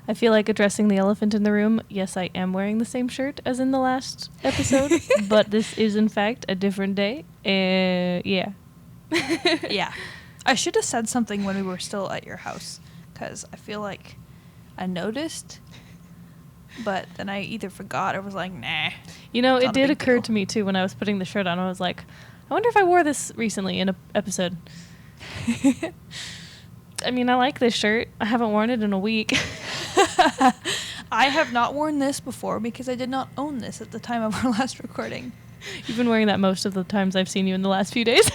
I feel like addressing the elephant in the room. Yes, I am wearing the same shirt as in the last episode, but this is in fact a different day. Yeah. Yeah. I should have said something when we were still at your house, because I feel like I noticed, but then I either forgot or was like, nah. You know, it did occur to me, too, when I was putting the shirt on. I was like, I wonder if I wore this recently in an episode. I mean, I like this shirt. I haven't worn it in a week. I have not worn this before because I did not own this at the time of our last recording. You've been wearing that most of the times I've seen you in the last few days.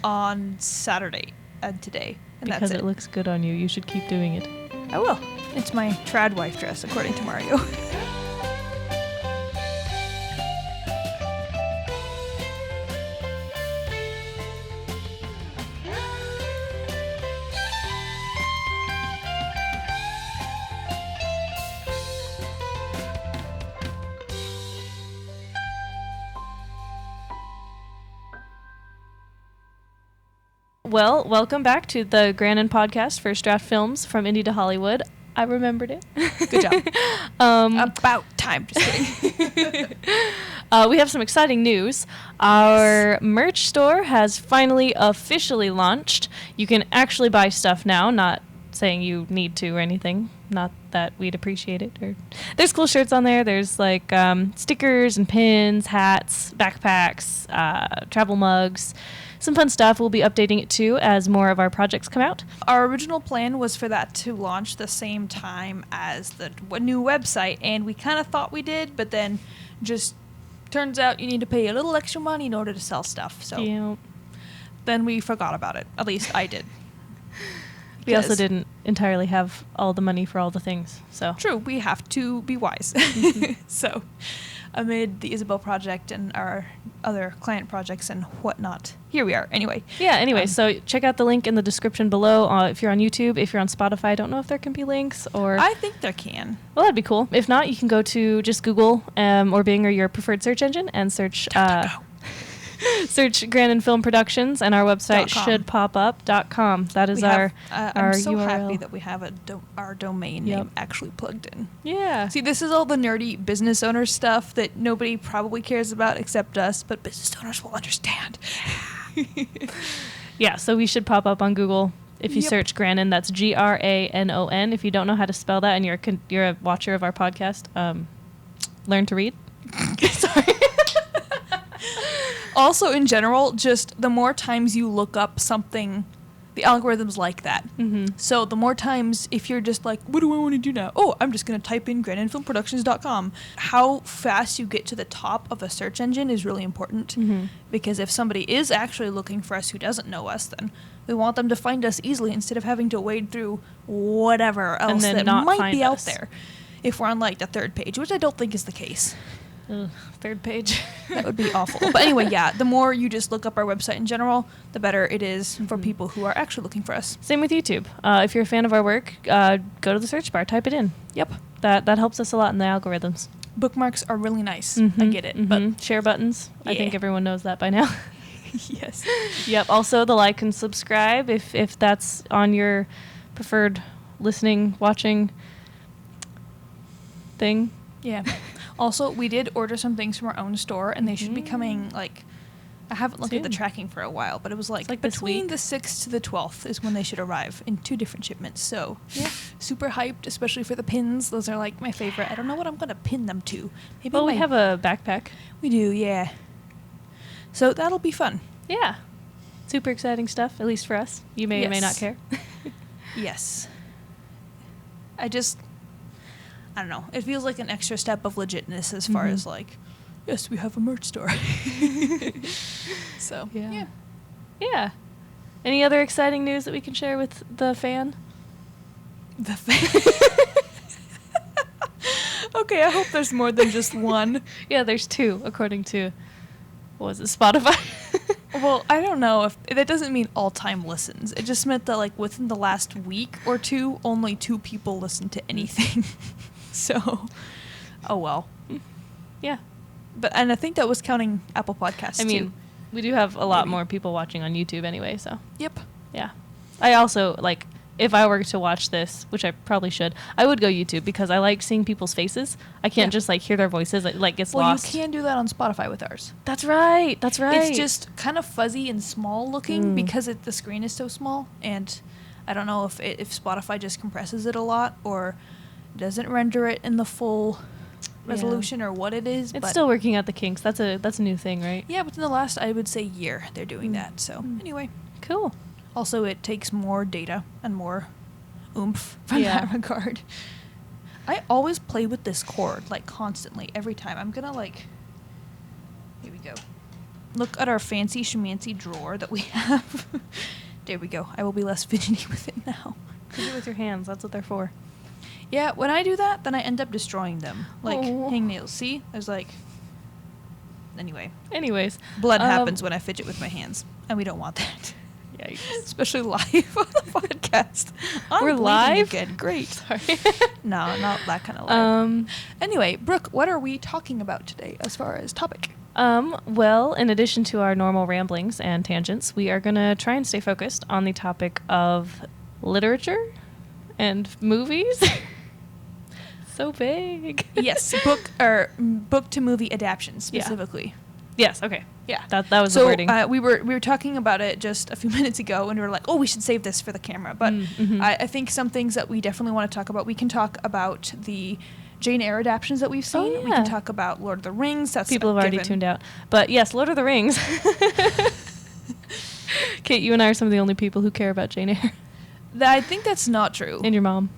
On Saturday and today. And because that's it looks good on you. You should keep doing it. I will. It's my trad wife dress, according to Mario. Well, welcome back to the Grannon Podcast, First Draft Films from Indie to Hollywood. I remembered it. Good job. About time. Just kidding. We have some exciting news. Our merch store has finally officially launched. You can actually buy stuff now, not saying you need to or anything. Not that we'd appreciate it. There's cool shirts on there. There's like stickers and pins, hats, backpacks, travel mugs. Some fun stuff. We'll be updating it too as more of our projects come out. Our original plan was for that to launch the same time as the new website, and we kind of thought we did, but then just turns out you need to pay a little extra money in order to sell stuff. So then we forgot about it. At least I did. We also didn't entirely have all the money for all the things. So true, we have to be wise. So amid the Isabel project and our other client projects and whatnot, here we are. Anyway. Yeah, anyway, so check out the link in the description below if you're on YouTube. If you're on Spotify, I don't know if there can be links or... I think there can. Well, that'd be cool. If not, you can go to just Google or Bing or your preferred search engine and search... search Grannon Film Productions, and our website should pop up. .com. That is our I'm so URL. happy that we have our domain name actually plugged in. Yeah. See, this is all the nerdy business owner stuff that nobody probably cares about except us, but business owners will understand. Yeah, so we should pop up on Google. If you search Grannon, that's Granon. If you don't know how to spell that and you're a watcher of our podcast, learn to read. Sorry. Also, in general, just the more times you look up something, the algorithms like that. Mm-hmm. So the more times, if you're just like, what do I want to do now? Oh, I'm just going to type in GrannonFilmProductions.com. How fast you get to the top of a search engine is really important. Mm-hmm. Because if somebody is actually looking for us who doesn't know us, then we want them to find us easily instead of having to wade through whatever else that might be out there. If we're on like the third page, which I don't think is the case. Ugh, third page. That would be awful. But anyway, yeah, the more you just look up our website in general, the better it is for people who are actually looking for us. Same with YouTube. If you're a fan of our work, go to the search bar, type it in. Yep. That helps us a lot in the algorithms. Bookmarks are really nice. Mm-hmm. I get it. But share buttons. Yeah. I think everyone knows that by now. Yes. Yep. Also, the like and subscribe if that's on your preferred listening, watching thing. Yeah. Also, we did order some things from our own store, and they should be coming, like, I haven't looked at the tracking for a while, but it was like between the 6th to the 12th is when they should arrive in 2 different shipments. So, yeah, super hyped, especially for the pins. Those are, like, my favorite. I don't know what I'm going to pin them to. Maybe we have a backpack. We do, yeah. So that'll be fun. Yeah. Super exciting stuff, at least for us. You may or may not care. Yes. I don't know. It feels like an extra step of legitness as far as like, yes, we have a merch store. So, yeah. Yeah. Any other exciting news that we can share with the fan? The fan? Okay, I hope there's more than just one. Yeah, there's 2, according to, what was it, Spotify? Well, I don't know if that doesn't mean all-time listens. It just meant that like within the last week or 2, only 2 people listened to anything. So, oh well. Yeah. And I think that was counting Apple Podcasts, too. We do have a lot more people watching on YouTube anyway, so. Yep. Yeah. I also, like, if I were to watch this, which I probably should, I would go YouTube because I like seeing people's faces. I can't just like hear their voices. It like gets lost. Well, you can do that on Spotify with ours. That's right. That's right. It's just kind of fuzzy and small looking because the screen is so small, and I don't know if Spotify just compresses it a lot or doesn't render it in the full resolution or what it is. It's still working out the kinks. That's a new thing, right? Yeah, within the last, I would say, year, they're doing that. So anyway, cool. Also, it takes more data and more oomph from that regard. I always play with this cord, like, constantly, every time. I'm gonna, like... Here we go. Look at our fancy schmancy drawer that we have. There we go. I will be less fidgety with it now. Do it with your hands. That's what they're for. Yeah, when I do that, then I end up destroying them. Like, hangnails. See? There's, like... Anyways. Blood happens when I fidget with my hands, and we don't want that. Yikes. Especially live on the podcast. We're live? Again. Great. Sorry. No, not that kind of live. Anyway, Brooke, what are we talking about today as far as topic? Well, in addition to our normal ramblings and tangents, we are going to try and stay focused on the topic of literature and movies. So vague. Yes, book to movie adaptions specifically. Yes, okay. Yeah. That was the wording. We were talking about it just a few minutes ago, and we were like, oh, we should save this for the camera. But I think some things that we definitely want to talk about, we can talk about the Jane Eyre adaptions that we've seen. Oh, yeah. We can talk about Lord of the Rings. That's People have already tuned out. But yes, Lord of the Rings. Kate, you and I are some of the only people who care about Jane Eyre. I think that's not true. And your mom.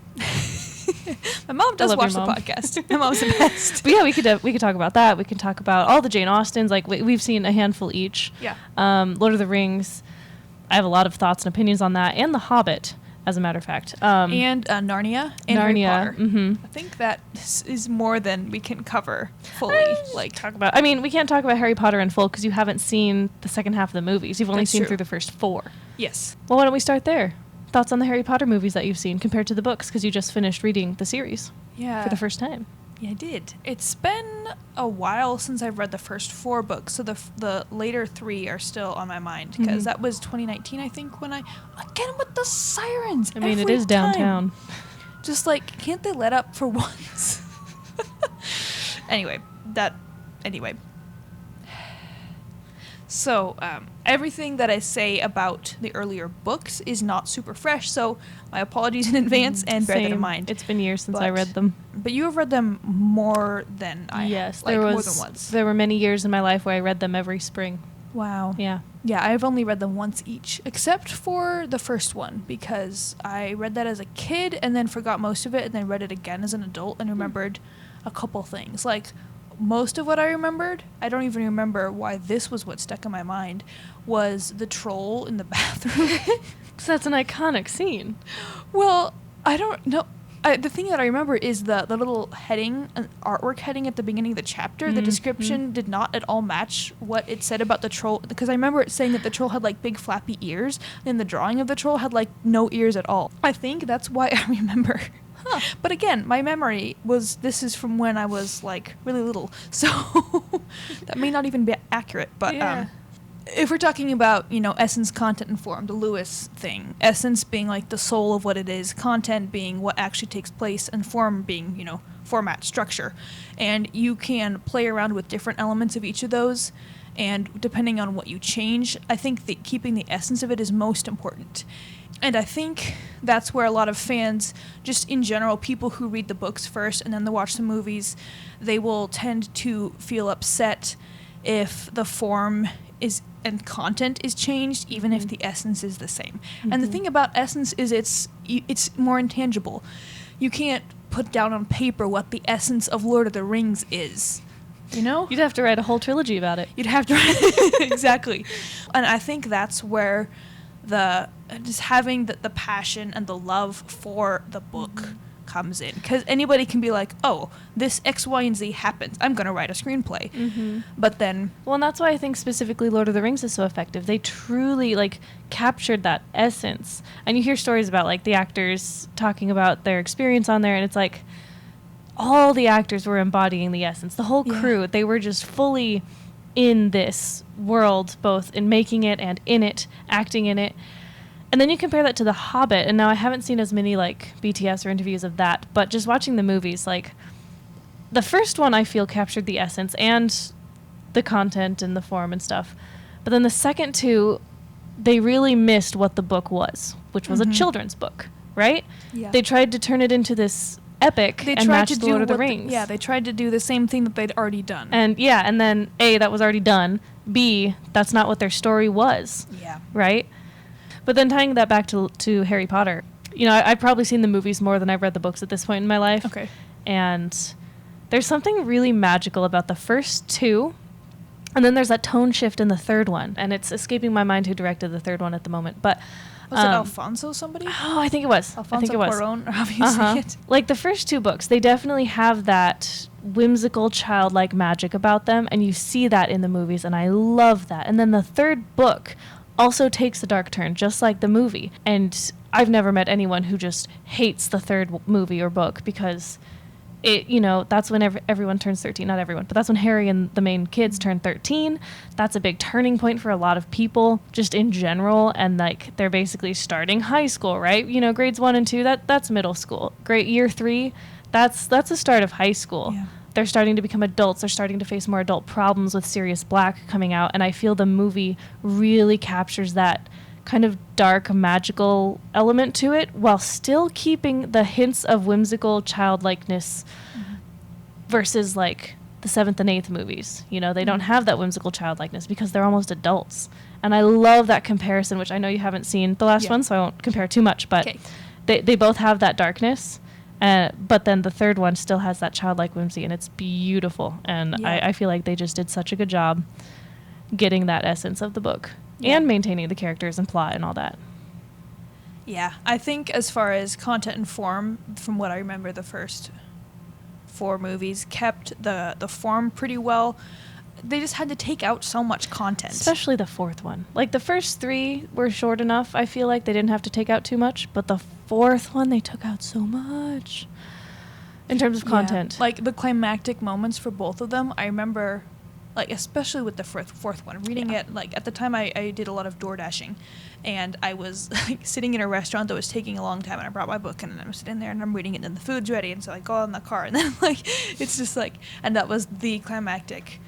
My mom does watch the podcast. My mom's the best. But yeah, we could talk about that. We can talk about all the Jane Austens. Like we've seen a handful each. Yeah. Lord of the Rings. I have a lot of thoughts and opinions on that, and The Hobbit, as a matter of fact. And Narnia and Harry Potter. Mm-hmm. I think that is more than we can cover fully. Talk about. I mean, we can't talk about Harry Potter in full because you haven't seen the second half of the movies. You've only seen through the first 4. Yes. Well, why don't we start there? Thoughts on the Harry Potter movies that you've seen compared to the books, because you just finished reading the series for the first time. Yeah, I did. It's been a while since I've read the first 4 books, so the later 3 are still on my mind, because that was 2019, I think, when again with the sirens. I mean, it is downtown. Just like, can't they let up for once? Anyway. So, everything that I say about the earlier books is not super fresh, so my apologies in advance and bear that in mind. It's been years since I read them. But you have read them more than I have. Yes, more than once. There were many years in my life where I read them every spring. Wow. Yeah. Yeah, I've only read them once each, except for the first one, because I read that as a kid and then forgot most of it, and then read it again as an adult and remembered a couple things. Like, most of what I remembered, I don't even remember why this was what stuck in my mind, was the troll in the bathroom. So that's an iconic scene. Well, I don't know. The thing that I remember is the little heading, an artwork heading at the beginning of the chapter. The description did not at all match what it said about the troll, because I remember it saying that the troll had like big flappy ears, and the drawing of the troll had like no ears at all. I think that's why I remember. Huh. But again, my memory this is from when I was like really little, so that may not even be accurate, but if we're talking about, essence, content, and form, the Lewis thing, essence being like the soul of what it is, content being what actually takes place, and form being, format, structure. And you can play around with different elements of each of those, and depending on what you change, I think that keeping the essence of it is most important. And I think that's where a lot of fans, just in general, people who read the books first and then they watch the movies, they will tend to feel upset if the form and content is changed, even if the essence is the same. And the thing about essence is it's more intangible. You can't put down on paper what the essence of Lord of the Rings is. You'd have to write a whole trilogy about it. You'd have to write exactly. And I think that's where just having the passion and the love for the book comes in, because anybody can be like, oh, this X, Y, and Z happens, I'm gonna write a screenplay. But then, well, and that's why I think specifically Lord of the Rings is so effective. They truly captured that essence, and you hear stories about the actors talking about their experience on there, and it's like all the actors were embodying the essence, the whole crew. They were just fully in this world, both in making it and in it, acting in it. And then you compare that to The Hobbit, and now I haven't seen as many like BTS or interviews of that, but just watching the movies, like the first one I feel captured the essence and the content and the form and stuff. But then the second two, they really missed what the book was, which was a children's book, right? Yeah. They tried to turn it into this epic and match the Lord of the Rings. Yeah, they tried to do the same thing that they'd already done. And yeah, and then A, that was already done. B, that's not what their story was. Yeah. Right? But then tying that back to Harry Potter, you know, I've probably seen the movies more than I've read the books at this point in my life. Okay. And there's something really magical about the first two. And then there's that tone shift in the third one. And it's escaping my mind who directed the third one at the moment. But was it Alfonso somebody? Oh, I think it was. Alfonso I think it was. Cuarón, or however you say it. Like the first two books, they definitely have that whimsical, childlike magic about them. And you see that in the movies. And I love that. And then the third book also takes a dark turn, just like the movie. And I've never met anyone who just hates the third movie or book because it, you know, that's when everyone turns 13. Not everyone, but that's when Harry and the main kids turn 13. That's a big turning point for a lot of people, just in general. And like they're basically starting high school, right? You know, grades 1 and 2, that's middle school. Grade year 3, that's the start of high school. Yeah. They're starting to become adults. They're starting to face more adult problems with Sirius Black coming out. And I feel the movie really captures that kind of dark, magical element to it while still keeping the hints of whimsical childlikeness versus like the 7th and 8th movies. You know, they don't have that whimsical childlikeness because they're almost adults. And I love that comparison, which I know you haven't seen the last one, so I won't compare too much. But they both have that darkness. But then the third one still has that childlike whimsy, and it's beautiful. And I feel like they just did such a good job getting that essence of the book and maintaining the characters and plot and all that. Yeah, I think as far as content and form, from what I remember, the first 4 movies kept the form pretty well. They just had to take out so much content. Especially the 4th one. Like, the first 3 were short enough. I feel like they didn't have to take out too much. But the 4th one, they took out so much in terms of content. Yeah. Like, the climactic moments for both of them, I remember, like, especially with the fourth one, reading it, like, at the time I did a lot of door dashing. And I was, like, sitting in a restaurant that was taking a long time. And I brought my book, and I'm sitting there, and I'm reading it, and the food's ready. And so I go in the car, and then, like, it's just, like, and that was the climactic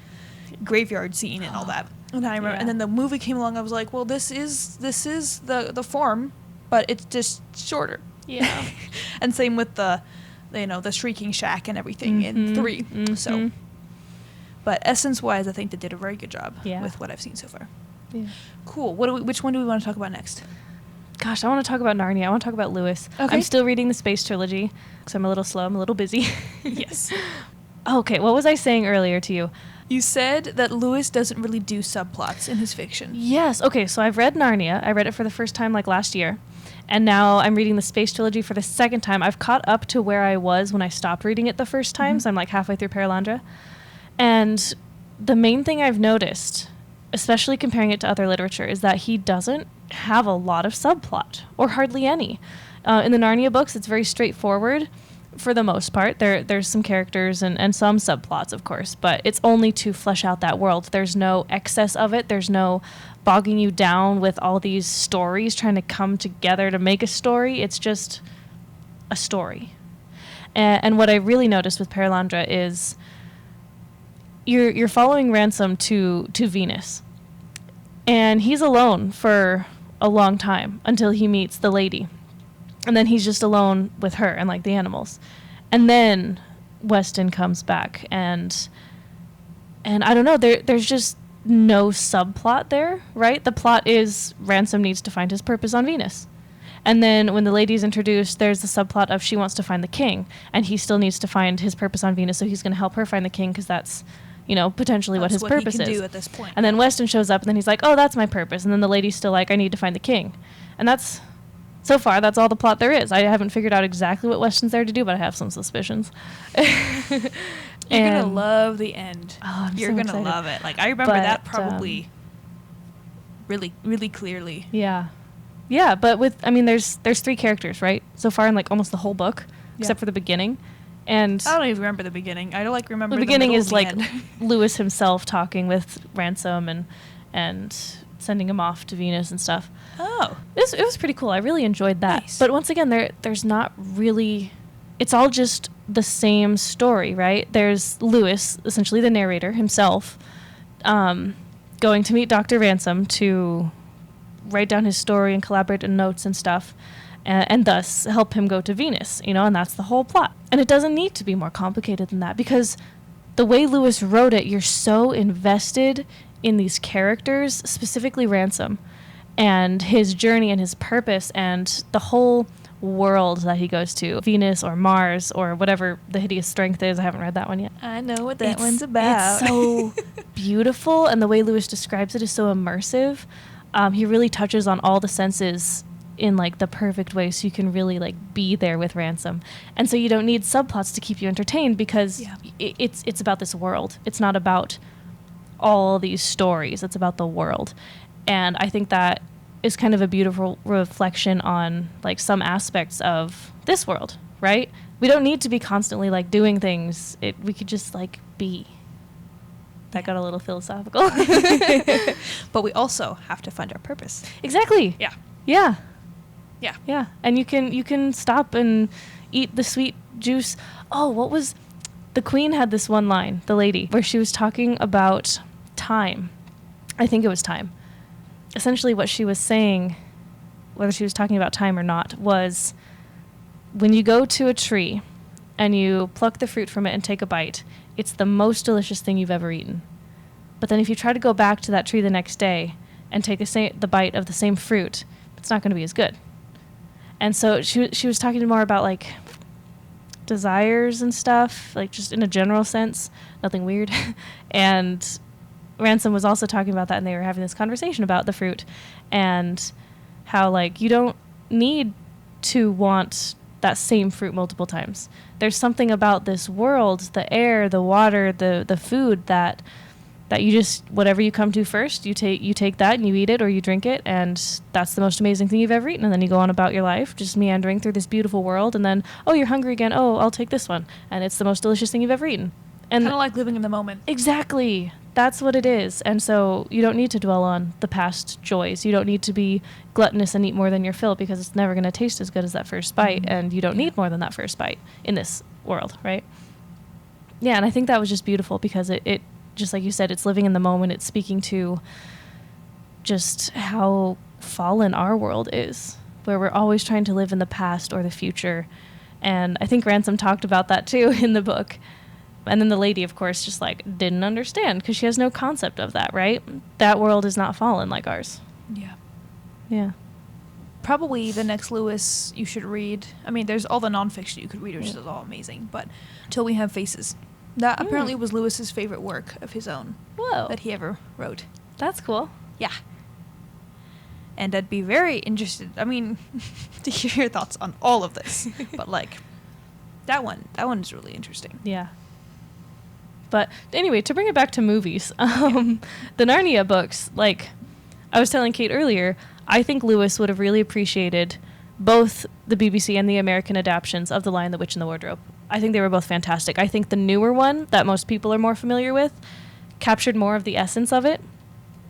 graveyard scene and all that. And I remember, and then the movie came along. I was like, well, this is the form, but it's just shorter. Yeah. And same with the shrieking shack and everything in 3. So, but essence wise, I think they did a very good job with what I've seen so far. Yeah. Cool. Which one do we want to talk about next? Gosh, I want to talk about Narnia. I want to talk about Lewis. Okay. I'm still reading the Space Trilogy because I'm a little slow. I'm a little busy. Yes. Okay, what was I saying earlier to you? You said that Lewis doesn't really do subplots in his fiction. Yes. Okay, so I've read Narnia. I read it for the first time like last year. And now I'm reading the Space Trilogy for the second time. I've caught up to where I was when I stopped reading it the first time, so I'm like halfway through Paralandra. And the main thing I've noticed, especially comparing it to other literature, is that he doesn't have a lot of subplot, or hardly any. In the Narnia books, it's very straightforward. For the most part, there's some characters and some subplots, of course, but it's only to flesh out that world. There's no excess of it. There's no bogging you down with all these stories trying to come together to make a story. It's just a story. And what I really noticed with Paralandra is you're following Ransom to Venus, and he's alone for a long time until he meets the lady. And then he's just alone with her and, like, the animals. And then Weston comes back, and I don't know, there's just no subplot there, right? The plot is Ransom needs to find his purpose on Venus. And then when the lady's introduced, there's the subplot of she wants to find the king, and he still needs to find his purpose on Venus, so he's going to help her find the king because that's, you know, potentially what his purpose is. That's what he can do at this point. And then Weston shows up, and then he's like, oh, that's my purpose. And then the lady's still like, I need to find the king. And that's... So far, that's all the plot there is. I haven't figured out exactly what Weston's there to do, but I have some suspicions. You're going to love the end. Oh, I'm You're so going to excited. love it. Like, I remember that probably really, really clearly. Yeah. Yeah, but there's 3 characters, right? So far in, like, almost the whole book, except for the beginning. And I don't even remember the beginning. I don't, like, remember the beginning is, like, end. Lewis himself talking with Ransom and sending him off to Venus and stuff. Oh. It was pretty cool. I really enjoyed that. Nice. But once again, there's not really... It's all just the same story, right? There's Lewis, essentially the narrator himself, going to meet Dr. Ransom to write down his story and collaborate in notes and stuff, and thus help him go to Venus, and that's the whole plot. And it doesn't need to be more complicated than that, because the way Lewis wrote it, you're so invested in these characters, specifically Ransom, and his journey and his purpose and the whole world that he goes to, Venus or Mars or whatever the hideous strength is. I haven't read that one yet. I know what that one's about. It's so beautiful, and the way Lewis describes it is so immersive. He really touches on all the senses in like the perfect way, so you can really like be there with Ransom, and so you don't need subplots to keep you entertained, because it's about this world. It's not about all these stories. It's about the world, and I think that is kind of a beautiful reflection on like some aspects of this world, right? We don't need to be constantly like doing things. We could just like be. That got a little philosophical. But we also have to find our purpose. Exactly. Yeah. Yeah. Yeah. Yeah. And you can stop and eat the sweet juice. Oh, what was... The Queen had this one line, the lady, where she was talking about time. I think it was time. Essentially what she was saying, whether she was talking about time or not, was when you go to a tree and you pluck the fruit from it and take a bite, it's the most delicious thing you've ever eaten. But then if you try to go back to that tree the next day and take the bite of the same fruit, it's not going to be as good. And so she was talking more about like desires and stuff, like just in a general sense, nothing weird. And Ransom was also talking about that, and they were having this conversation about the fruit and how like you don't need to want that same fruit multiple times. There's something about this world, the air, the water, the food that you just, whatever you come to first, you take that and you eat it or you drink it, and that's the most amazing thing you've ever eaten. And then you go on about your life, just meandering through this beautiful world, and then, oh, you're hungry again. Oh, I'll take this one. And it's the most delicious thing you've ever eaten. And kind of like living in the moment. Exactly. That's what it is. And so you don't need to dwell on the past joys. You don't need to be gluttonous and eat more than your fill, because it's never going to taste as good as that first bite, and you don't need more than that first bite in this world, right? Yeah, and I think that was just beautiful, because it just like you said, it's living in the moment. It's speaking to just how fallen our world is, where we're always trying to live in the past or the future. And I think Ransom talked about that too in the book. And then the lady, of course, just like didn't understand, because she has no concept of that, right? That world is not fallen like ours. Yeah. Yeah. Probably the next Lewis you should read. I mean, there's all the nonfiction you could read, which is all amazing. But Till We Have Faces. That apparently was Lewis's favorite work of his own. Whoa. That he ever wrote. That's cool. Yeah. And I'd be very interested, I mean, to hear your thoughts on all of this. But like, that one is really interesting. Yeah. But anyway, to bring it back to movies, the Narnia books, like I was telling Kate earlier, I think Lewis would have really appreciated both the BBC and the American adaptions of The Lion, the Witch, and the Wardrobe. I think they were both fantastic. I think the newer one, that most people are more familiar with, captured more of the essence of it.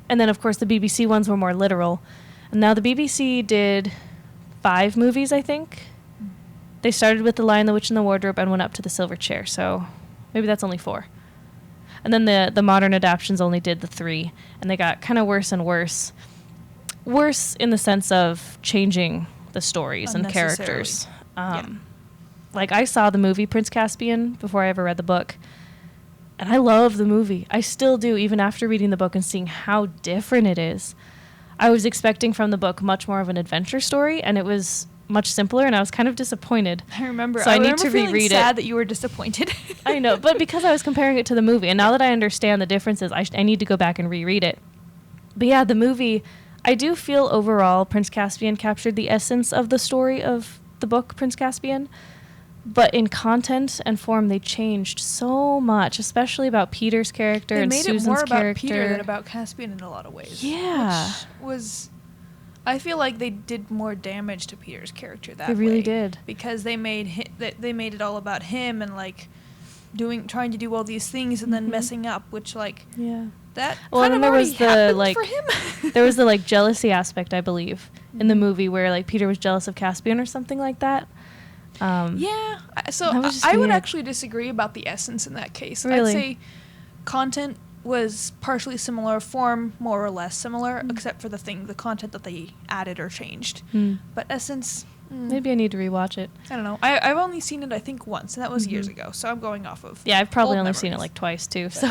And then, of course, the BBC ones were more literal. And now the BBC did 5 movies, I think. They started with The Lion, the Witch, and the Wardrobe and went up to The Silver Chair, so maybe that's only 4. And then the modern adaptions only did the 3, and they got kind of worse and worse. Worse in the sense of changing the stories and characters. Like, I saw the movie Prince Caspian before I ever read the book, and I love the movie. I still do, even after reading the book and seeing how different it is. I was expecting from the book much more of an adventure story, and it was much simpler, and I was kind of disappointed. I remember. So I need to feeling reread sad it. that you were disappointed. I know, but because I was comparing it to the movie, and now that I understand the differences, I need to go back and reread it. But yeah, the movie, I do feel overall Prince Caspian captured the essence of the story of the book Prince Caspian, but in content and form they changed so much, especially about Peter's character and Susan's character. They made it more about Peter than about Caspian in a lot of ways. Yeah. Which was... I feel like they did more damage to Peter's character that way. They really did. Because they made it all about him and like trying to do all these things and then messing up, which like That Well, kind and of there already was the, happened like- for him. There was the like jealousy aspect, I believe, in the movie where like Peter was jealous of Caspian or something like that. Yeah. So That was just I would weird. actually disagree about the essence in that case. Really? I'd say content was partially similar, form more or less similar, except for the content that they added or changed. But essence, Maybe I need to rewatch it. I don't know. I've only seen it, I think, once, and that was years ago, so I'm going off of Yeah, I've probably old only seen it memories. like twice too. So,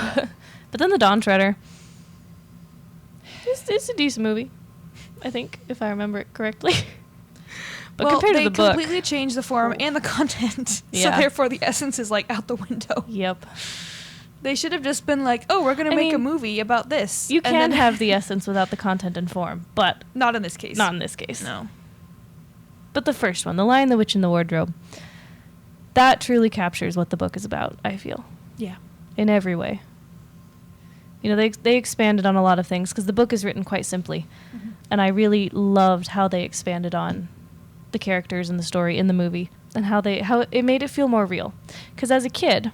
but then the Dawn Treader. It's a decent movie, I think, if I remember it correctly. But well, compared to they the book, completely changed the form and the content, Yeah. so therefore the essence is like out the window. yep, They should have just been like, "Oh, we're gonna I make a mean, movie about this." you and can then- have the essence without the content and form, but not in this case. not in this case. No. But the first one, The Lion, the Witch, and the Wardrobe, that truly captures what the book is about, I feel, Yeah. in every way. You know, they expanded on a lot of things because the book is written quite simply, and I really loved how they expanded on the characters and the story in the movie and how it made it feel more real. Because as a kid,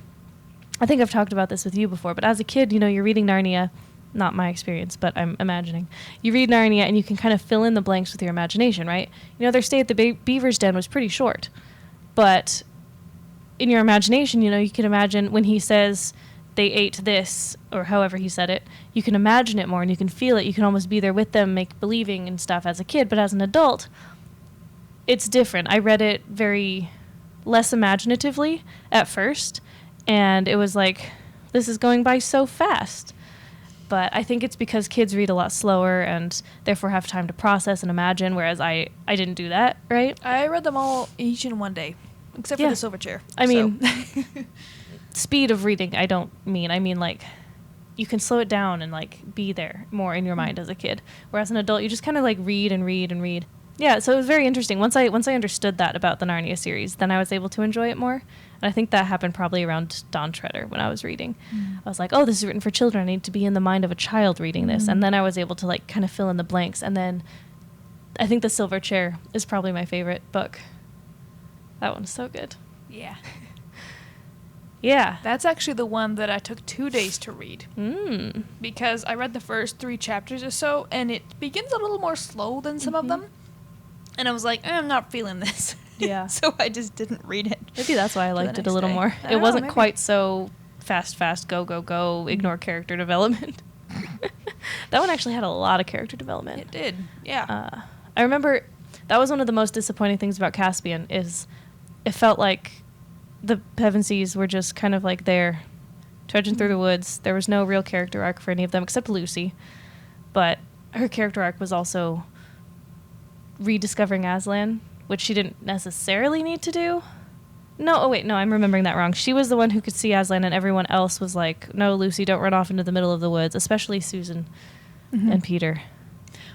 I think I've talked about this with you before, but as a kid, you know, you're reading Narnia, not my experience, but I'm imagining. You read Narnia and you can kind of fill in the blanks with your imagination, right? You know, their stay at the Beaver's Den was pretty short, but in your imagination, you know, you can imagine when he says they ate this, or however he said it, you can imagine it more and you can feel it. You can almost be there with them, make believing and stuff as a kid, but as an adult, it's different. I read it very less imaginatively at first, and it was like, this is going by so fast. But I think it's because kids read a lot slower and therefore have time to process and imagine, whereas I didn't do that, right? I read them all each in one day, except Yeah. for the Silver Chair. I mean, so. speed of reading, I mean like, you can slow it down and like be there more in your mind as a kid. Whereas an adult, you just kind of like read and read and read. Yeah, so it was very interesting. Once I understood that about the Narnia series, then I was able to enjoy it more. And I think that happened probably around Dawn Treader when I was reading. I was like, oh, this is written for children. I need to be in the mind of a child reading this. And then I was able to like kind of fill in the blanks. And then I think The Silver Chair is probably my favorite book. That one's so good. Yeah. Yeah. That's actually the one that I took 2 days to read. Because I read the first 3 chapters or so, and it begins a little more slow than some of them. And I was like, I'm not feeling this. Yeah. So I just didn't read it. Maybe that's why I the liked it a next little day. more. I It don't know, wasn't maybe. quite so fast, go, ignore character development. That one actually had a lot of character development. It did. Yeah. I remember that was one of the most disappointing things about Caspian is it felt like the Pevensies were just kind of like there, trudging through the woods. There was no real character arc for any of them except Lucy. But her character arc was also rediscovering Aslan, which she didn't necessarily need to do. No, I'm remembering that wrong. She was the one who could see Aslan, and everyone else was like, no, Lucy, don't run off into the middle of the woods, especially Susan and Peter.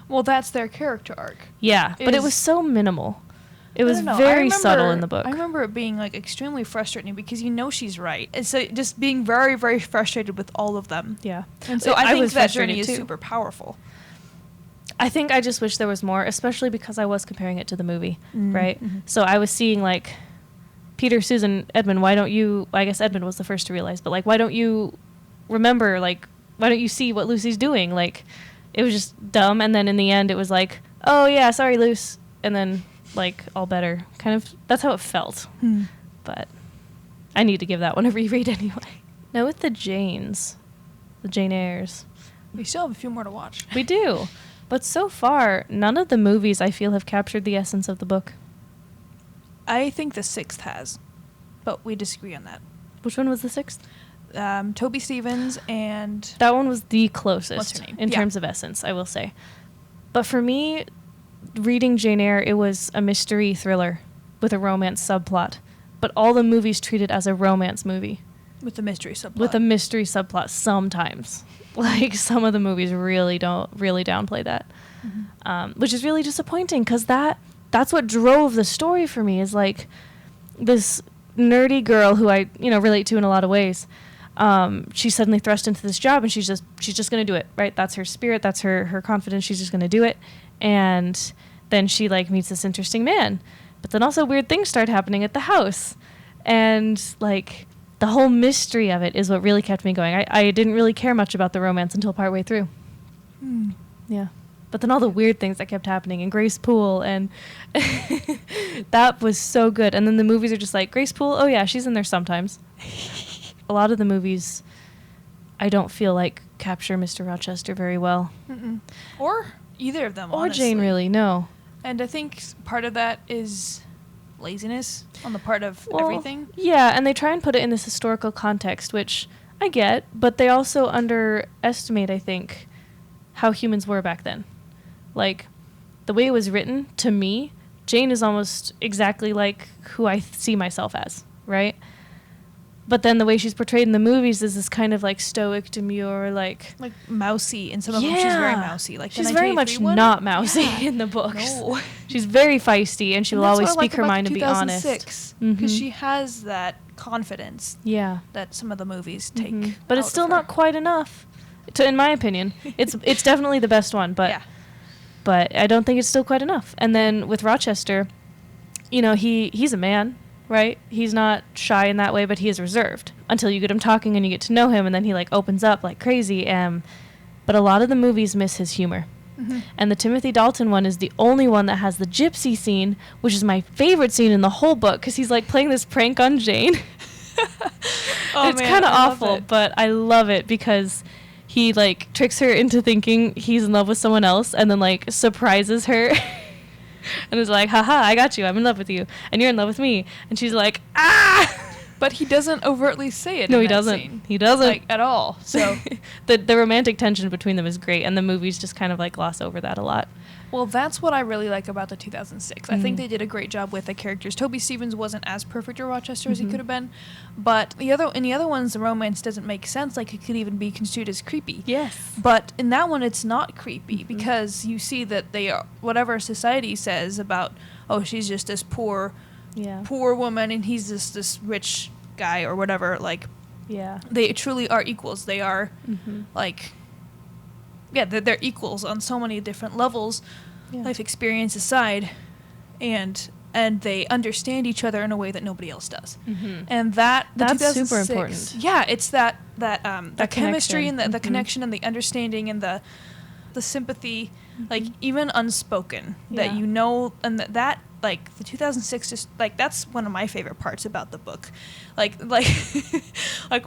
Well, that's their character arc. Yeah, but it Is- was so minimal. It was I don't know. very subtle in the book. I remember it being like extremely frustrating because you know she's right. And so just being very, very frustrated with all of them. Yeah. And so I think was that frustrated journey is too. super powerful. I think I just wish there was more, especially because I was comparing it to the movie, Mm, right? So I was seeing like Peter, Susan, Edmund, why don't you, I guess Edmund was the first to realize, but like, why don't you remember, like, why don't you see what Lucy's doing? Like, it was just dumb. And then in the end, it was like, oh yeah, sorry, Luce. And then like all better. Kind of, that's how it felt. But I need to give that one a reread anyway. Now with the Janes, the Jane Eyres, We still have a few more to watch. we do. But so far, none of the movies I feel have captured the essence of the book. I think the 6th has, but we disagree on that. Which one was the 6th? Toby Stevens and That one was the closest What's her name? in Yeah. terms of essence, I will say. But for me, reading Jane Eyre, it was a mystery thriller with a romance subplot. But all the movies treat it as a romance movie with the mystery subplot. with a mystery subplot sometimes. Like, some of the movies really downplay that. Which is really disappointing because that's what drove the story for me, is like this nerdy girl who I, relate to in a lot of ways. She's suddenly thrust into this job and she's just going to do it, right? That's her spirit. That's her confidence. She's just going to do it. And then she like meets this interesting man, but then also weird things start happening at the house. And like the whole mystery of it is what really kept me going. I didn't really care much about the romance until partway through. Yeah. But then all the weird things that kept happening, and Grace Poole, and that was so good. And then the movies are just like, Grace Poole, oh yeah, she's in there sometimes. A lot of the movies, I don't feel like capture Mr. Rochester very well. Or either of them, Or honestly. Jane, really, no. And I think part of that is laziness on the part of everything. Yeah, and they try and put it in this historical context, which I get, but they also underestimate, I think, how humans were back then. Like, the way it was written, to me, Jane is almost exactly like who I see myself as, right? But then the way she's portrayed in the movies is this kind of like stoic, demure, like mousy. In some of them, she's very mousy. Like she's very much not mousy in the books. No. She's very feisty, and she will always speak her mind and be honest. Because she has that confidence. Yeah. That some of the movies take. But it's still not quite enough, in my opinion. It's definitely the best one, but but I don't think it's still quite enough. And then with Rochester, he's a man. Right? He's not shy in that way, but he is reserved until you get him talking and you get to know him, and then he like opens up like crazy. But a lot of the movies miss his humor. And the Timothy Dalton one is the only one that has the gypsy scene, which is my favorite scene in the whole book, because he's like playing this prank on Jane. It's kind of awful, but I love it because he like tricks her into thinking he's in love with someone else, and then like surprises her. And is like, haha, I got you. I'm in love with you. And you're in love with me. And she's like, ah! But he doesn't overtly say it. No, in he that doesn't. Scene. He doesn't. Like, at all. So the romantic tension between them is great. And the movies just kind of like gloss over that a lot. Well, that's what I really like about the 2006. I think they did a great job with the characters. Toby Stephens wasn't as perfect a Rochester as he could have been, but in the other ones, the romance doesn't make sense. Like, it could even be construed as creepy. Yes. But in that one, it's not creepy because you see that they are, whatever society says about, oh, she's just this poor woman and he's this rich guy or whatever. Like, they truly are equals. They are like. Yeah, they're equals on so many different levels, life experience aside, and they understand each other in a way that nobody else does. And that's super important. Yeah, it's that chemistry and the connection and the understanding and the sympathy, like even unspoken, that you know, and that like the 2006 just like that's one of my favorite parts about the book. Like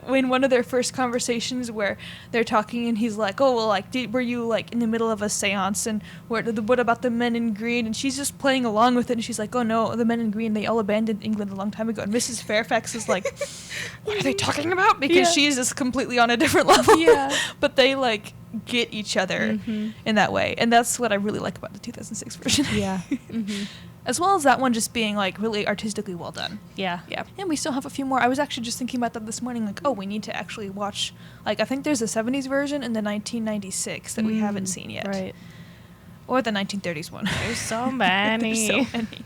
when one of their first conversations where they're talking and he's like, oh well, like were you like in the middle of a seance, and what about the men in green? And she's just playing along with it, and she's like, oh no, the men in green, they all abandoned England a long time ago. And Mrs. Fairfax is like, what are they talking about? Because she's just completely on a different level. But they like get each other in that way, and that's what I really like about the 2006 version. As well as that one just being like really artistically well done. Yeah. And we still have a few more. I was actually just thinking about that this morning, like, oh, we need to actually watch, like, I think there's a 70s version and the 1996 that we haven't seen yet. Right. Or the 1930s one. There's so many. There's so many.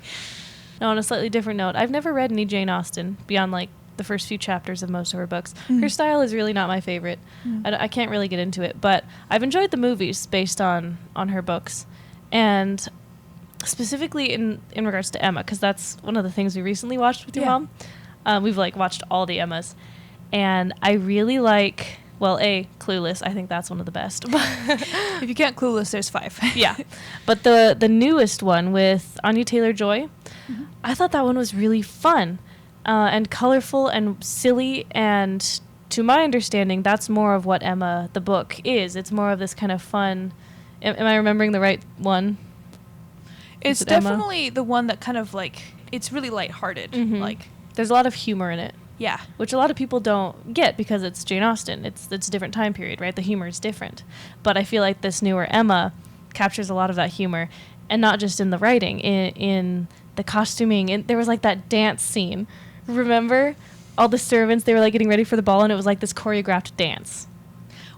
No, on a slightly different note, I've never read any Jane Austen beyond like the first few chapters of most of her books. Her style is really not my favorite. I can't really get into it, but I've enjoyed the movies based on her books. And specifically in regards to Emma, because that's one of the things we recently watched with your mom. We've like watched all the Emmas, and I really like, well, Clueless. I think that's one of the best. If you can't Clueless, there's 5. But the newest one with Anya Taylor-Joy, I thought that one was really fun and colorful and silly, and to my understanding, that's more of what Emma the book is. It's more of this kind of fun. Am I remembering the right one? It's definitely Emma? The one that kind of like, it's really lighthearted. Like, there's a lot of humor in it. Yeah. Which a lot of people don't get because it's Jane Austen. It's a different time period, right? The humor is different. But I feel like this newer Emma captures a lot of that humor, and not just in the writing, in the costuming. There was like that dance scene. Remember? All the servants, they were like getting ready for the ball, and it was like this choreographed dance.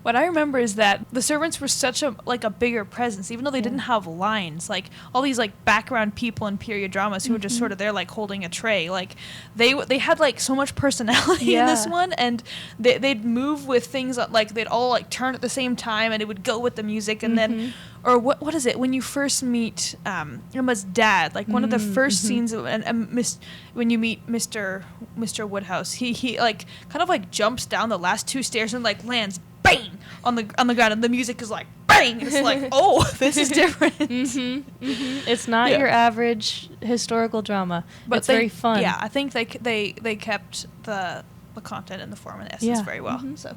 What I remember is that the servants were such a bigger presence, even though they didn't have lines. Like all these like background people in period dramas who were just sort of there like holding a tray. Like they had like so much personality in this one, and they'd move with things that, like they'd all like turn at the same time, and it would go with the music. And then, or what is it when you first meet Emma's dad? Like one of the first scenes when you meet Mr. Woodhouse, he like kind of like jumps down the last 2 stairs and like lands bang on the ground, and the music is like bang, and it's like, oh, this is different. It's not your average historical drama, but it's very fun. Yeah, I think they kept the content and the form and essence very well. So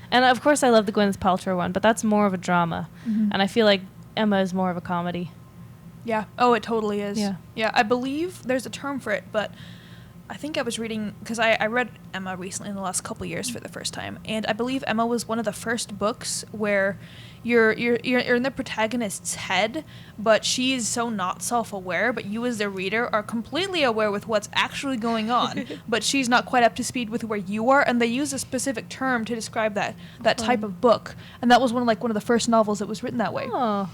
and of course I love the Gwyneth Paltrow one, but that's more of a drama, and I feel like Emma is more of a comedy. Yeah. Oh, it totally is. Yeah, I believe there's a term for it, but I think I was reading, because I read Emma recently in the last couple of years for the first time, and I believe Emma was one of the first books where you're in the protagonist's head, but she's so not self-aware, but you as the reader are completely aware with what's actually going on, but she's not quite up to speed with where you are, and they use a specific term to describe that type of book, and that was one of the first novels that was written that way. Oh.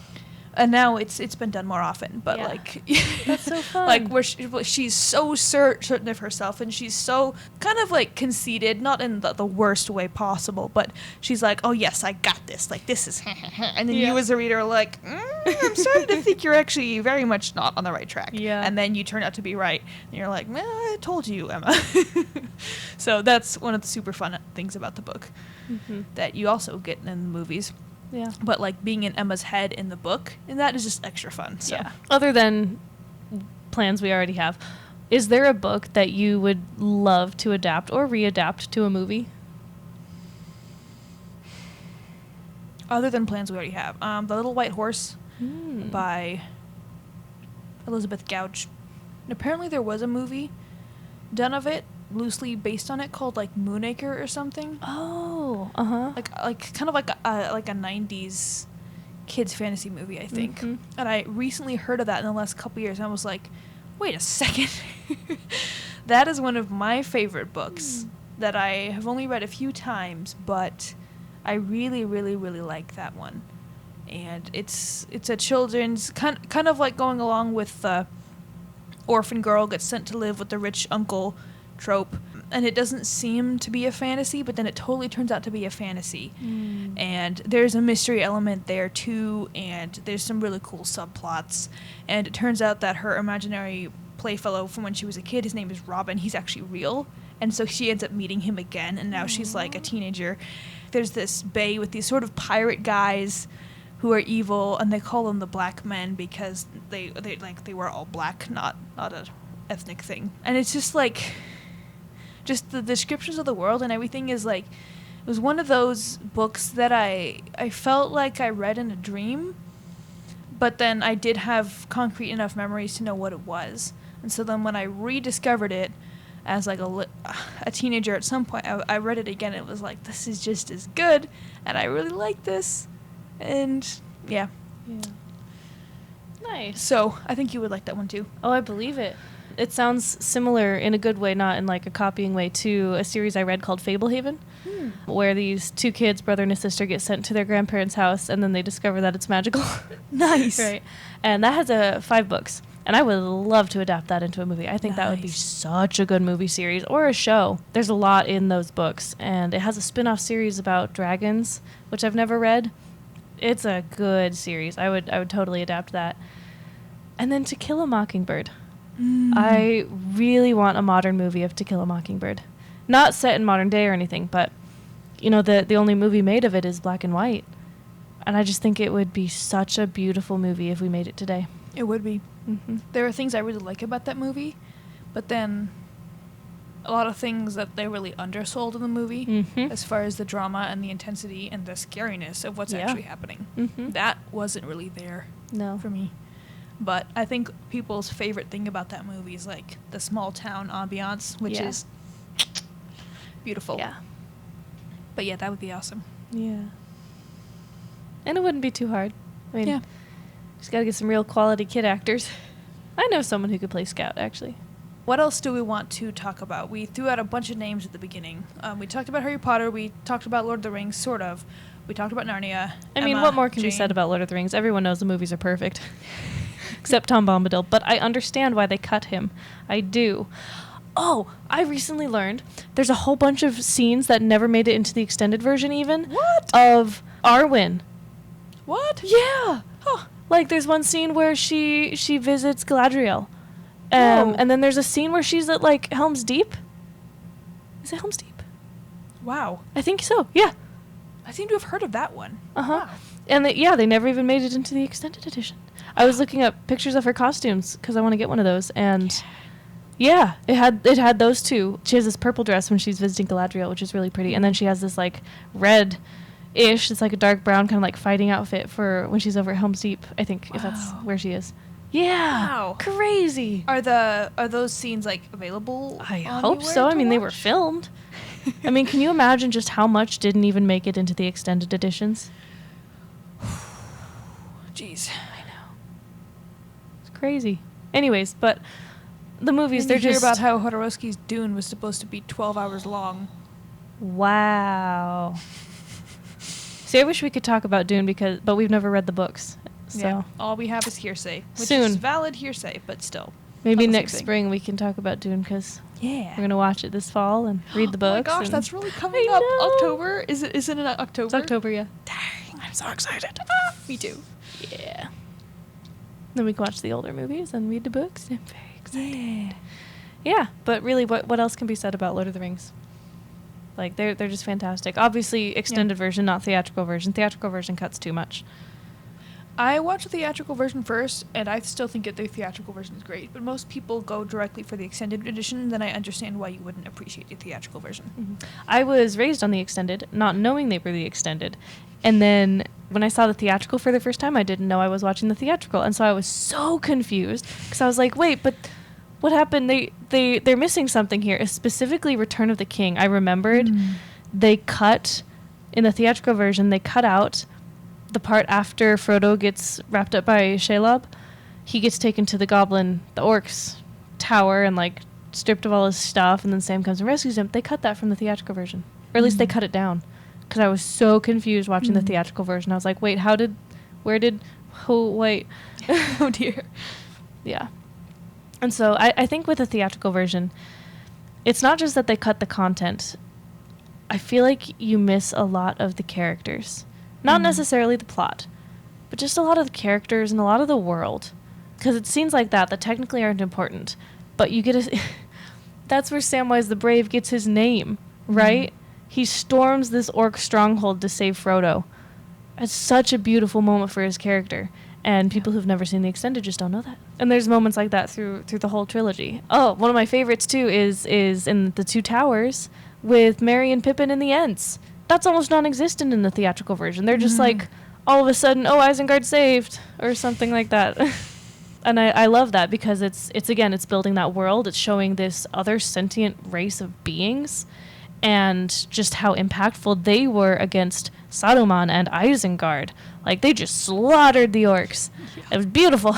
And now it's been done more often, but like that's so fun. Like where she's so certain of herself, and she's so kind of like conceited, not in the worst way possible, but she's like, oh yes, I got this. Like this is, and then you as a reader are like, I'm starting to think you're actually very much not on the right track. Yeah. And then you turn out to be right, and you're like, I told you, Emma. So that's one of the super fun things about the book that you also get in the movies. Yeah. But like being in Emma's head in the book, and that is just extra fun. So. Yeah. Other than plans we already have, is there a book that you would love to adapt or readapt to a movie? Other than plans we already have, The Little White Horse by Elizabeth Gouge. And apparently there was a movie done of it, loosely based on it, called like Moonacre or something. Oh, like kind of like a 90s kids fantasy movie, I think. And I recently heard of that in the last couple years, and I was like, wait a second. That is one of my favorite books that I have only read a few times, but I really, really, really like that one. And it's a children's kind of like going along with the orphan girl gets sent to live with the rich uncle trope, and it doesn't seem to be a fantasy, but then it totally turns out to be a fantasy. And there's a mystery element there too, and there's some really cool subplots, and it turns out that her imaginary playfellow from when she was a kid, his name is Robin, he's actually real, and so she ends up meeting him again, and now she's like a teenager. There's this bay with these sort of pirate guys who are evil, and they call them the Black Men because they wear all black, not a ethnic thing. And it's just like, just the descriptions of the world and everything is like, it was one of those books that I felt like I read in a dream, but then I did have concrete enough memories to know what it was. And so then when I rediscovered it as like a teenager at some point, I read it again, and it was like, this is just as good, and I really like this. And yeah. Nice. So I think you would like that one too. Oh, I believe it. It sounds similar in a good way, not in like a copying way, to a series I read called Fablehaven, where these 2 kids, brother and a sister, get sent to their grandparents' house, and then they discover that it's magical. Nice. Right. And that has 5 books, and I would love to adapt that into a movie. I think that would be such a good movie series or a show. There's a lot in those books, and it has a spin-off series about dragons, which I've never read. It's a good series. I would totally adapt that. And then To Kill a Mockingbird. I really want a modern movie of To Kill a Mockingbird. Not set in modern day or anything, but, you know, the only movie made of it is black and white. And I just think it would be such a beautiful movie if we made it today. It would be. There are things I really like about that movie, but then a lot of things that they really undersold in the movie, as far as the drama and the intensity and the scariness of what's actually happening. That wasn't really there for me. But I think people's favorite thing about that movie is like the small town ambiance, which is beautiful. Yeah. But yeah, that would be awesome. Yeah. And it wouldn't be too hard. I mean, just gotta get some real quality kid actors. I know someone who could play Scout, actually. What else do we want to talk about? We threw out a bunch of names at the beginning. We talked about Harry Potter. We talked about Lord of the Rings, sort of. We talked about Narnia. I mean, what more can be said about Lord of the Rings? Everyone knows the movies are perfect. Except Tom Bombadil. But I understand why they cut him. I do. Oh, I recently learned there's a whole bunch of scenes that never made it into the extended version even. What? Of Arwen. What? Yeah. Huh. Like, there's one scene where she visits Galadriel. Whoa. And then there's a scene where she's at, like, Helm's Deep. Is it Helm's Deep? Wow. I think so, yeah. I seem to have heard of that one. Uh-huh. Wow. And they never even made it into the extended edition. I was looking up pictures of her costumes because I want to get one of those, and yeah, it had those two. She has this purple dress when she's visiting Galadriel, which is really pretty, and then she has this like red-ish, it's like a dark brown kind of like fighting outfit for when she's over at Helm's Deep, I think, if that's where she is. Yeah, Wow. crazy. Are those scenes like available? I hope so. I mean, they were filmed. I mean, can you imagine just how much didn't even make it into the extended editions? Jeez. I know. It's crazy. Anyways, but the movies, they're hear just... about how Hodorowski's Dune was supposed to be 12 hours long. Wow. See, I wish we could talk about Dune but we've never read the books. So Yeah. All we have is hearsay. Which Soon. is valid hearsay, but still. maybe not the same next thing. spring we can talk about Dune because Yeah. we're going to watch it this fall and read the books. Oh my gosh, and that's really coming I up. know. October? Is it in October? It's October, yeah. Dang, I'm so excited. Me too. Yeah. Then we can watch the older movies and read the books. I'm very excited. Yeah. Yeah, but really, what else can be said about Lord of the Rings? Like, they're just fantastic. Obviously, extended version, not theatrical version. Theatrical version cuts too much. I watched the theatrical version first, and I still think that the theatrical version is great. But most people go directly for the extended edition, then I understand why you wouldn't appreciate the theatrical version. I was raised on the extended, not knowing they were the extended. And then when I saw the theatrical for the first time, I didn't know I was watching the theatrical. And so I was so confused because I was like, wait, but what happened? They're missing something here. Specifically Return of the King. I remembered they cut, in the theatrical version, they cut out the part after Frodo gets wrapped up by Shelob. He gets taken to the orcs tower and like stripped of all his stuff, and then Sam comes and rescues him. They cut that from the theatrical version. Or at least they cut it down. Because I was so confused watching the theatrical version. I was like, wait, wait. Oh dear. Yeah. And so I think with the theatrical version, it's not just that they cut the content. I feel like you miss a lot of the characters. Not necessarily the plot, but just a lot of the characters and a lot of the world. Because it seems like that technically aren't important. But you get that's where Samwise the Brave gets his name, right? He storms this orc stronghold to save Frodo. It's such a beautiful moment for his character. And people who've never seen the extended just don't know that. And there's moments like that through the whole trilogy. Oh, one of my favorites too is in the Two Towers with Merry and Pippin and the Ents. That's almost non-existent in the theatrical version. They're just like, all of a sudden, oh, Isengard saved, or something like that. And I love that because it's building that world. It's showing this other sentient race of beings and just how impactful they were against Saruman and Isengard. Like, they just slaughtered the orcs. Yeah. It was beautiful.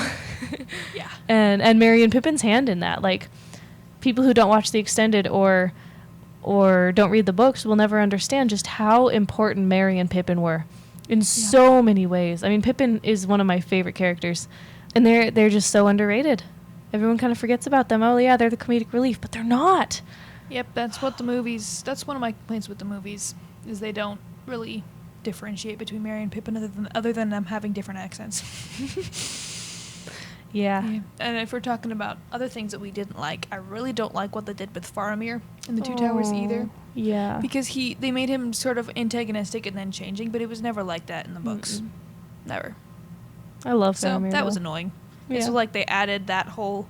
Yeah. And Merry and Pippin's hand in that. Like, people who don't watch the extended or don't read the books will never understand just how important Merry and Pippin were in so many ways. I mean, Pippin is one of my favorite characters, and they're just so underrated. Everyone kind of forgets about them. Oh, yeah, they're the comedic relief, but they're not. Yep, that's one of my complaints with the movies, is they don't really differentiate between Merry and Pippin other than them having different accents. Yeah. And if we're talking about other things that we didn't like, I really don't like what they did with Faramir in the Two Towers either. Yeah. Because they made him sort of antagonistic and then changing, but it was never like that in the books. Never. I love So Faramir. that was annoying. Yeah. So like they added that whole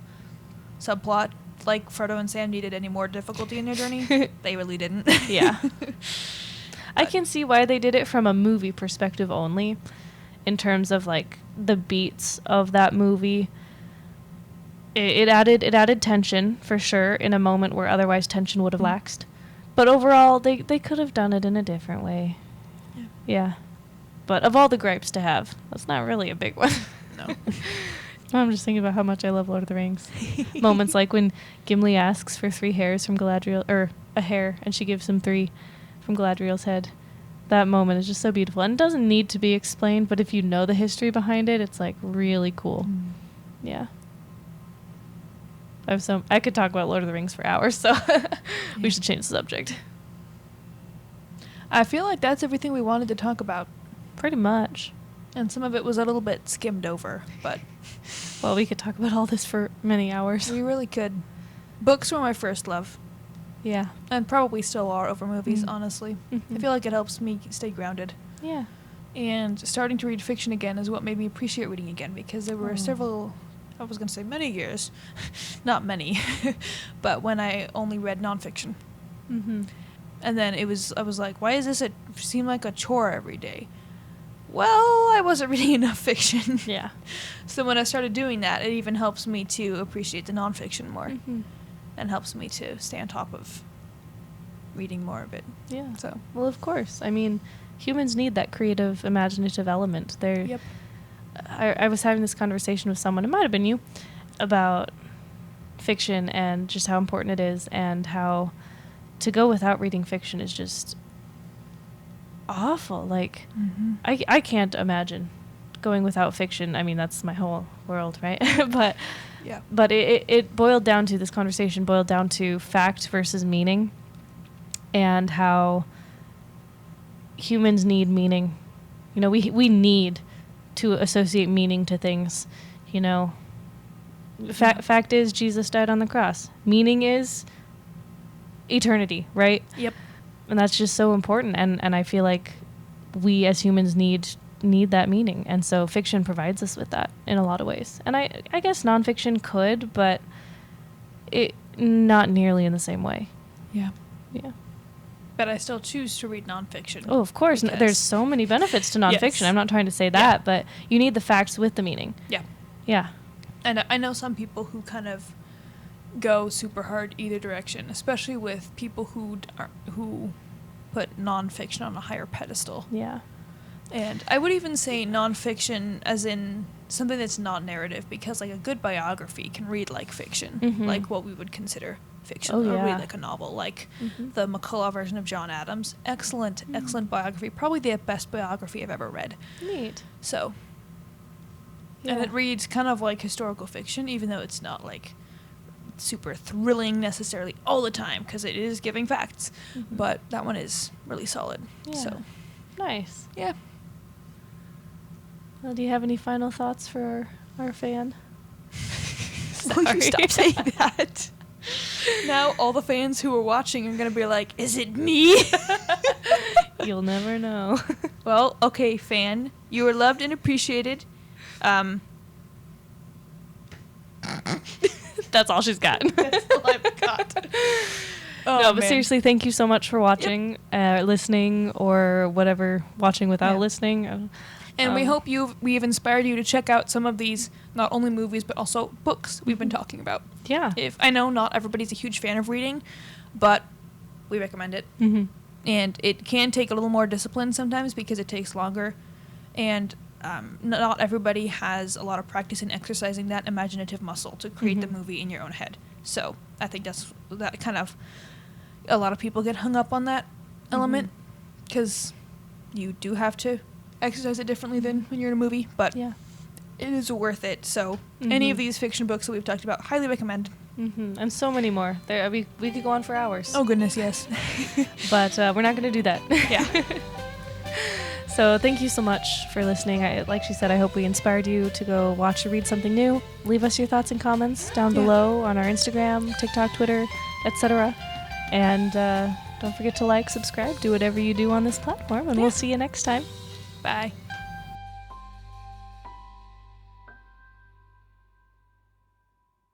subplot, like Frodo and Sam needed any more difficulty in their journey. They really didn't. Yeah. I can see why they did it from a movie perspective only, in terms of like the beats of that movie. It added tension for sure in a moment where otherwise tension would have laxed. But overall, they could have done it in a different way. Yeah. But of all the gripes to have, that's not really a big one. No. I'm just thinking about how much I love Lord of the Rings. Moments like when Gimli asks for 3 hairs from Galadriel, or a hair, and she gives him 3 from Galadriel's head. That moment is just so beautiful. And it doesn't need to be explained, but if you know the history behind it, it's like really cool. Yeah. I could talk about Lord of the Rings for hours, so we should change the subject. I feel like that's everything we wanted to talk about. Pretty much. And some of it was a little bit skimmed over, but... Well, we could talk about all this for many hours. We really could. Books were my first love. Yeah. And probably still are over movies, Mm. honestly. Mm-hmm. I feel like it helps me stay grounded. Yeah. And starting to read fiction again is what made me appreciate reading again, because there were several, I was going to say many years, not many, but when I only read nonfiction. Mm-hmm. And then I was like, why is this seem like a chore every day? Well, I wasn't reading enough fiction. Yeah. So when I started doing that, it even helps me to appreciate the nonfiction more. Mm-hmm. And helps me to stay on top of reading more of it. Yeah. So, Well, of course. I mean, humans need that creative, imaginative element. yep. I was having this conversation with someone, it might have been you, about fiction and just how important it is, and how to go without reading fiction is just awful. Like, Mm-hmm. I can't imagine going without fiction. I mean, that's my whole world, right? but Yeah. but it boiled down to, this conversation boiled down to fact versus meaning, and how humans need meaning. You know, we need to associate meaning to things, you know. Fact is, Jesus died on the cross. Meaning is eternity, right? Yep. And that's just so important, and I feel like we as humans need that meaning, and so fiction provides us with that in a lot of ways. And I guess nonfiction could, but it not nearly in the same way. Yeah. Yeah. But I still choose to read nonfiction. Oh, of course. Because- There's so many benefits to nonfiction. Yes. I'm not trying to say that, but you need the facts with the meaning. Yeah. Yeah. And I know some people who kind of go super hard either direction, especially with people who put nonfiction on a higher pedestal. Yeah. And I would even say nonfiction as in something that's not narrative, because like a good biography can read like fiction, Mhm. like what we would consider fiction, Oh, or yeah. read like a novel, like Mhm. the McCullough version of John Adams. Excellent, Mm. excellent biography. Probably the best biography I've ever read. Neat. So, Yeah. and it reads kind of like historical fiction, even though it's not like super thrilling necessarily all the time, because it is giving facts. Mhm. But that one is really solid. Yeah. So, Nice. yeah. Well, do you have any final thoughts for our fan? Will you Sorry. stop saying that? Now all the fans who are watching are going to be like, is it me? You'll never know. Well, okay, fan. You are loved and appreciated. That's all she's got. That's all I've got. Oh, no, but man. seriously, thank you so much for watching, listening, or whatever, watching without Yeah. listening. And we hope we've inspired you to check out some of these, not only movies, but also books we've been talking about. Yeah. If I know not everybody's a huge fan of reading, but we recommend it. Mm-hmm. And it can take a little more discipline sometimes because it takes longer. And not everybody has a lot of practice in exercising that imaginative muscle to create the Mhm. movie in your own head. So I think that kind of, a lot of people get hung up on that element because you do have to exercise it differently than when you're in a movie, but Yeah. it is worth it. So any of Mhm. these fiction books that we've talked about, highly recommend. Mm-hmm. And so many more. We could go on for hours. Oh goodness, yes. But we're not going to do that. Yeah. So thank you so much for listening. Like she said, I hope we inspired you to go watch or read something new. Leave us your thoughts and comments down Yeah. below on our Instagram, TikTok, Twitter, etc. And don't forget to like, subscribe, do whatever you do on this platform, and Yeah. we'll see you next time. Bye.